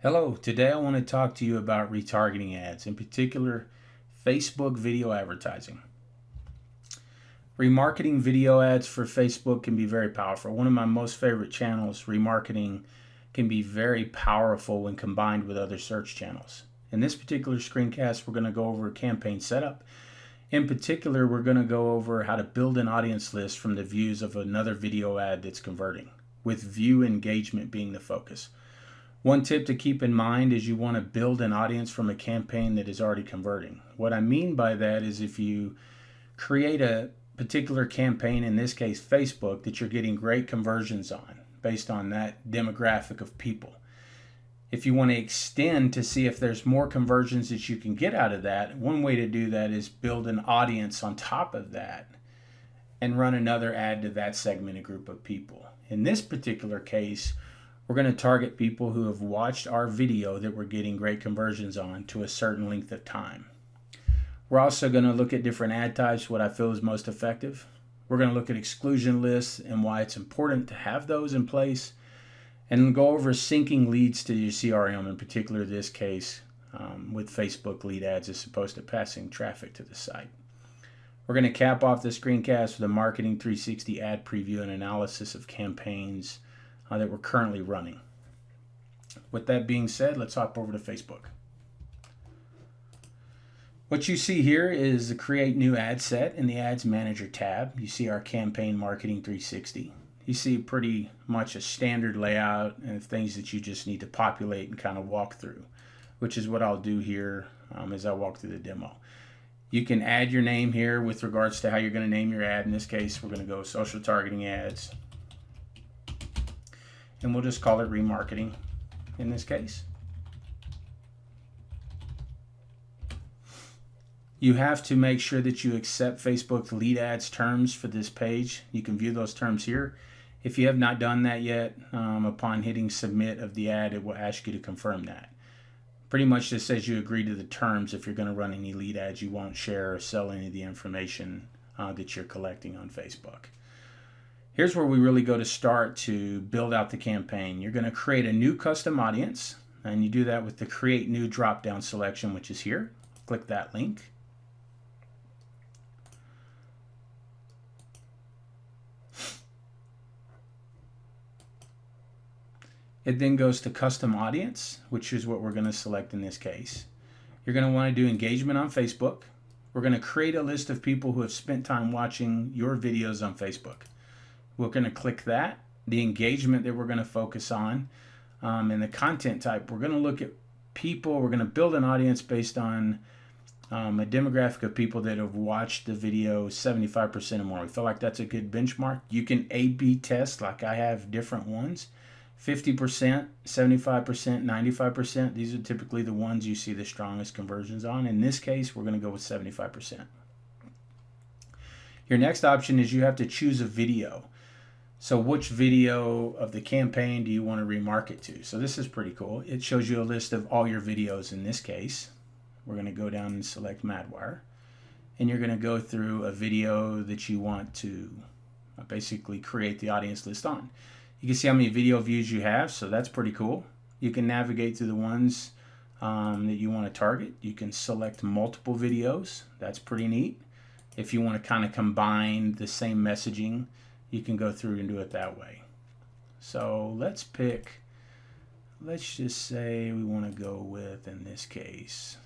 Hello, today I want to talk to you about retargeting ads, in particular Facebook video advertising. Remarketing video ads for Facebook can be very powerful. One of my most favorite channels, remarketing, can be very powerful when combined with other search channels. In this particular screencast, we're going to go over campaign setup. In particular, we're going to go over how to build an audience list from the views of another video ad that's converting, with view engagement being the focus. One tip to keep in mind is you want to build an audience from a campaign that is already converting. What I mean by that is if you create a particular campaign, in this case Facebook, that you're getting great conversions on based on that demographic of people. If you want to extend to see if there's more conversions that you can get out of that, one way to do that is build an audience on top of that and run another ad to that segmented group of people. In this particular case, we're going to target people who have watched our video that we're getting great conversions on to a certain length of time. We're also going to look at different ad types, what I feel is most effective. We're going to look at exclusion lists and why it's important to have those in place, and go over syncing leads to your CRM, in particular this case with Facebook lead ads as opposed to passing traffic to the site. We're going to cap off the screencast with a Marketing 360 ad preview and analysis of campaigns that we're currently running. With that being said, let's hop over to Facebook. What you see here is the Create New Ad Set in the Ads Manager tab. You see our Campaign Marketing 360. You see pretty much a standard layout and things that you just need to populate and kind of walk through, which is what I'll do here as I walk through the demo. You can add your name here with regards to how you're going to name your ad. In this case, we're going to go social targeting ads, and we'll just call it remarketing in this case. You have to make sure that you accept Facebook's lead ads terms for this page. You can view those terms here. If you have not done that yet, upon hitting submit of the ad, it will ask you to confirm that. Pretty much just says you agree to the terms. If you're going to run any lead ads, you won't share or sell any of the information that you're collecting on Facebook. Here's where we really go to start to build out the campaign. You're going to create a new custom audience, and you do that with the Create New drop-down selection, which is here. Click that link. It then goes to Custom Audience, which is what we're going to select in this case. You're going to want to do engagement on Facebook. We're going to create a list of people who have spent time watching your videos on Facebook. We're going to click that. The engagement that we're going to focus on, and the content type, we're going to look at people. We're going to build an audience based on a demographic of people that have watched the video 75% or more. We feel like that's a good benchmark. You can A/B test, like I have different ones. 50%, 75%, 95%. These are typically the ones you see the strongest conversions on. In this case, we're going to go with 75%. Your next option is you have to choose a video. So which video of the campaign do you want to remarket to? So this is pretty cool. It shows you a list of all your videos in this case. We're going to go down and select Madwire. And you're going to go through a video that you want to basically create the audience list on. You can see how many video views you have, so that's pretty cool. You can navigate through the ones that you want to target. You can select multiple videos. That's pretty neat. If you want to kind of combine the same messaging, you can go through and do it that way. So let's just say we want to go with, in this case,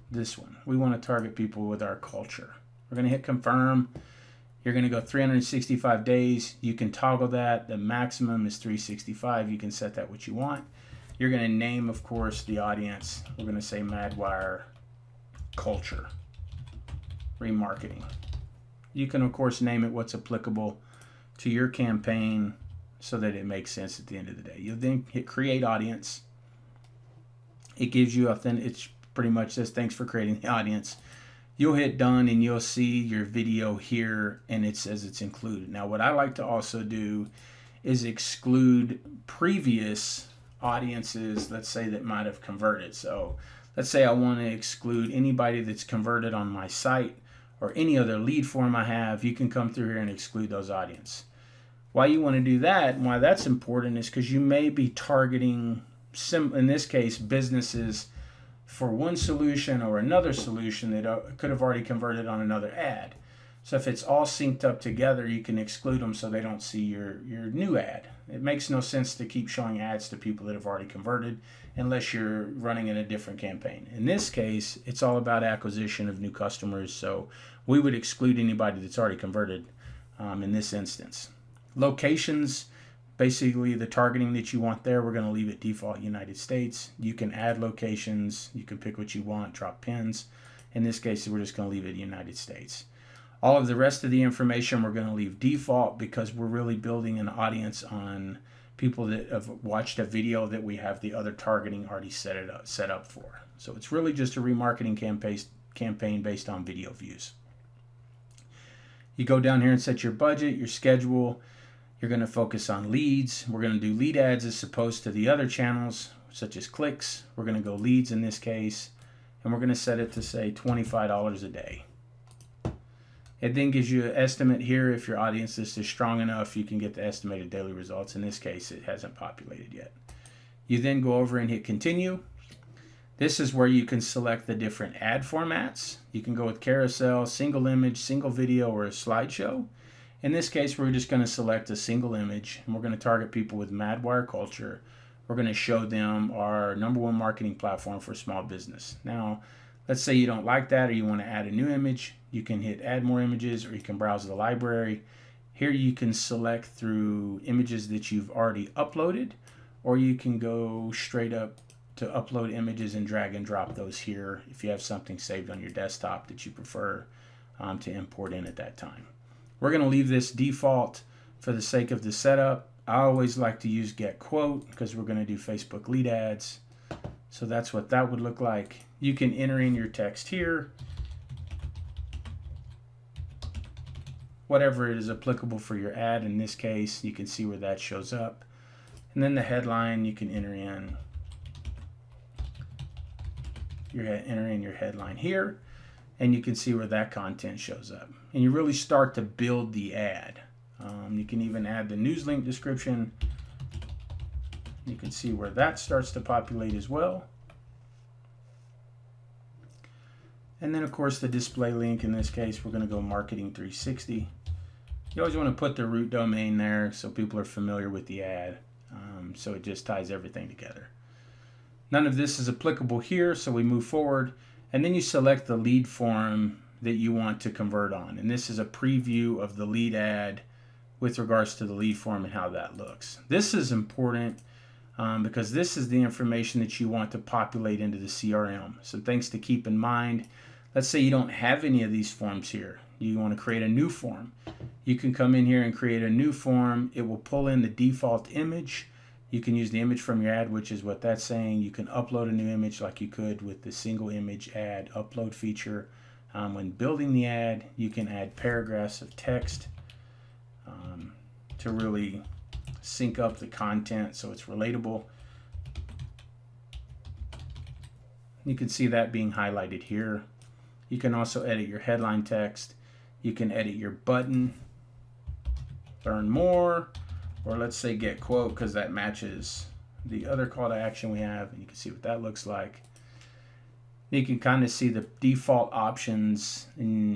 this one. We want to target people with our culture. We're going to hit confirm. You're going to go 365 days. You can toggle that. The maximum is 365. You can set that what you want. You're going to name, of course, the audience. We're going to say Madwire Culture Remarketing. You can, of course, name it what's applicable to your campaign so that it makes sense at the end of the day. You'll then hit Create Audience. It gives you it pretty much says thanks for creating the audience. You'll hit done and you'll see your video here and it says it's included. Now what I like to also do is exclude previous audiences, let's say, that might have converted. So let's say I want to exclude anybody that's converted on my site or any other lead form I have. You can come through here and exclude those audience. Why you want to do that and why that's important is because you may be targeting, in this case, businesses for one solution or another solution that could have already converted on another ad. So if it's all synced up together, you can exclude them so they don't see your new ad. It makes no sense to keep showing ads to people that have already converted unless you're running in a different campaign. In this case, it's all about acquisition of new customers, so we would exclude anybody that's already converted in this instance. Locations, basically the targeting that you want there, we're going to leave it default United States. You can add locations, you can pick what you want, drop pins. In this case, we're just going to leave it United States. All of the rest of the information we're going to leave default because we're really building an audience on people that have watched a video that we have the other targeting already set up for. So it's really just a remarketing campaign based on video views. You go down here and set your budget, your schedule. You're going to focus on leads. We're going to do lead ads as opposed to the other channels, such as clicks. We're going to go leads in this case, and we're going to set it to say $25 a day. It then gives you an estimate here. If your audience list is strong enough, you can get the estimated daily results. In this case, it hasn't populated yet. You then go over and hit continue. This is where you can select the different ad formats. You can go with carousel, single image, single video, or a slideshow. In this case, we're just going to select a single image, and we're going to target people with Madwire culture. We're going to show them our #1 marketing platform for small business. Now, let's say you don't like that or you want to add a new image. You can hit add more images, or you can browse the library. Here you can select through images that you've already uploaded, or you can go straight up to upload images and drag and drop those here if you have something saved on your desktop that you prefer to import in at that time. We're going to leave this default for the sake of the setup. I always like to use get quote because we're going to do Facebook lead ads. So that's what that would look like. You can enter in your text here, whatever is applicable for your ad. In this case, you can see where that shows up. And then the headline, you can enter in your headline here, and you can see where that content shows up. And you really start to build the ad. You can even add the news link description. You can see where that starts to populate as well. And then of course the display link, in this case we're going to go marketing 360. You always want to put the root domain there so people are familiar with the ad, so it just ties everything together. None of this is applicable here, so we move forward, and then you select the lead form that you want to convert on. And this is a preview of the lead ad with regards to the lead form and how that looks. This is important because this is the information that you want to populate into the CRM. Some things to keep in mind. Let's say you don't have any of these forms here. You want to create a new form. You can come in here and create a new form. It will pull in the default image. You can use the image from your ad, which is what that's saying. You can upload a new image like you could with the single image ad upload feature. When building the ad, you can add paragraphs of text to really sync up the content so it's relatable. You can see that being highlighted here. You can also edit your headline text. You can edit your button, learn more, or let's say get quote, because that matches the other call to action we have, and you can see what that looks like. You can kind of see the default options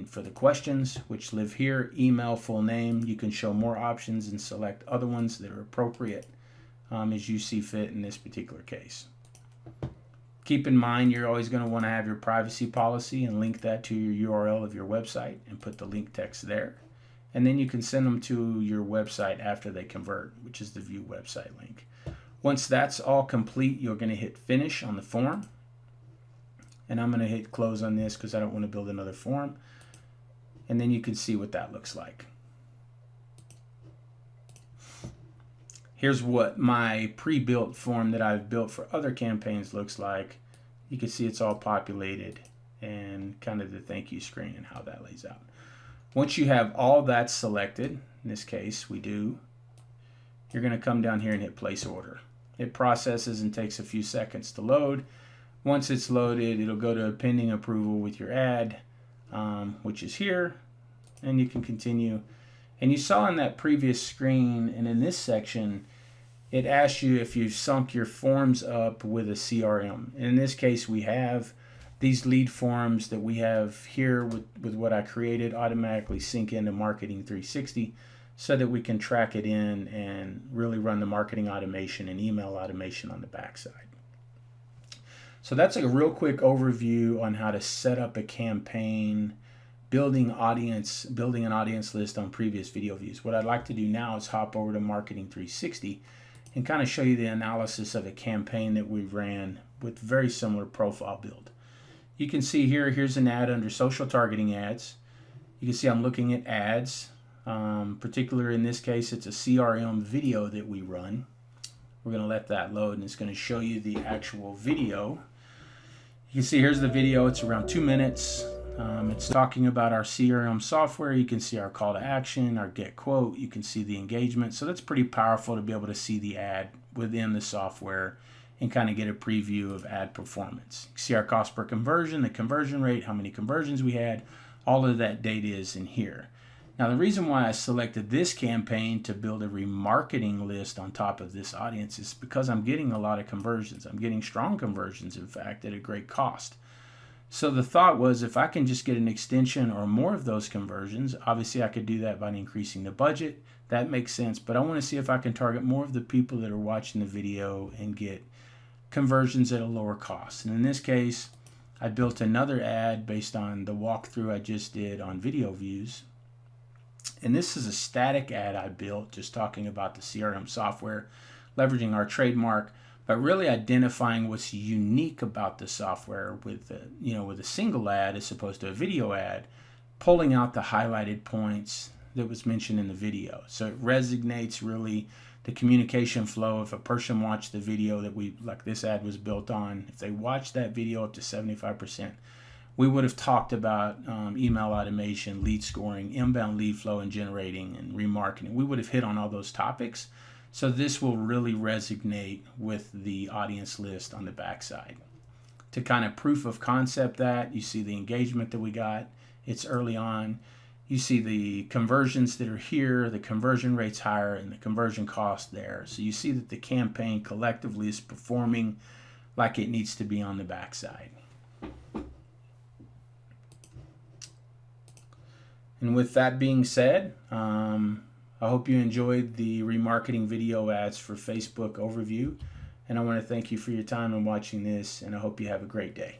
for the questions, which live here: email, full name. You can show more options and select other ones that are appropriate as you see fit in this particular case. Keep in mind, you're always going to want to have your privacy policy and link that to your URL of your website and put the link text there. And then you can send them to your website after they convert, which is the view website link. Once that's all complete, you're going to hit finish on the form. And I'm going to hit close on this because I don't want to build another form. And then you can see what that looks like. Here's what my pre-built form that I've built for other campaigns looks like. You can see it's all populated and kind of the thank you screen and how that lays out. Once you have all that selected, in this case we do, you're going to come down here and hit place order. It processes and takes a few seconds to load. Once it's loaded, it'll go to pending approval with your ad, which is here, and you can continue. And you saw in that previous screen and in this section, it asks you if you've sunk your forms up with a CRM. And in this case, we have these lead forms that we have here with what I created automatically sync into Marketing 360 so that we can track it in and really run the marketing automation and email automation on the backside. So that's a real quick overview on how to set up a campaign, building an audience list on previous video views. What I'd like to do now is hop over to Marketing 360 and kind of show you the analysis of a campaign that we ran with very similar profile build. You can see here's an ad under social targeting ads. You can see I'm looking at ads. Particular in this case, it's a CRM video that we run. We're going to let that load and it's going to show you the actual video. You can see here's the video. It's around 2 minutes. It's talking about our CRM software. You can see our call to action, our get quote. You can see the engagement. So that's pretty powerful to be able to see the ad within the software and kind of get a preview of ad performance. You see our cost per conversion, the conversion rate, how many conversions we had. All of that data is in here. Now, the reason why I selected this campaign to build a remarketing list on top of this audience is because I'm getting a lot of conversions. I'm getting strong conversions, in fact, at a great cost. So the thought was if I can just get an extension or more of those conversions, obviously I could do that by increasing the budget. That makes sense, but I want to see if I can target more of the people that are watching the video and get conversions at a lower cost. And in this case, I built another ad based on the walkthrough I just did on video views. And this is a static ad I built just talking about the CRM software, leveraging our trademark, but really identifying what's unique about the software with a single ad as opposed to a video ad, pulling out the highlighted points that was mentioned in the video. So it resonates really the communication flow. If a person watched the video that like this ad was built on, if they watched that video up to 75%, we would have talked about email automation, lead scoring, inbound lead flow and generating, and remarketing. We would have hit on all those topics. So this will really resonate with the audience list on the backside. To kind of proof of concept that, you see the engagement that we got. It's early on. You see the conversions that are here, the conversion rate's higher, and the conversion cost there. So you see that the campaign collectively is performing like it needs to be on the backside. And with that being said, I hope you enjoyed the remarketing video ads for Facebook overview. And I want to thank you for your time in watching this, and I hope you have a great day.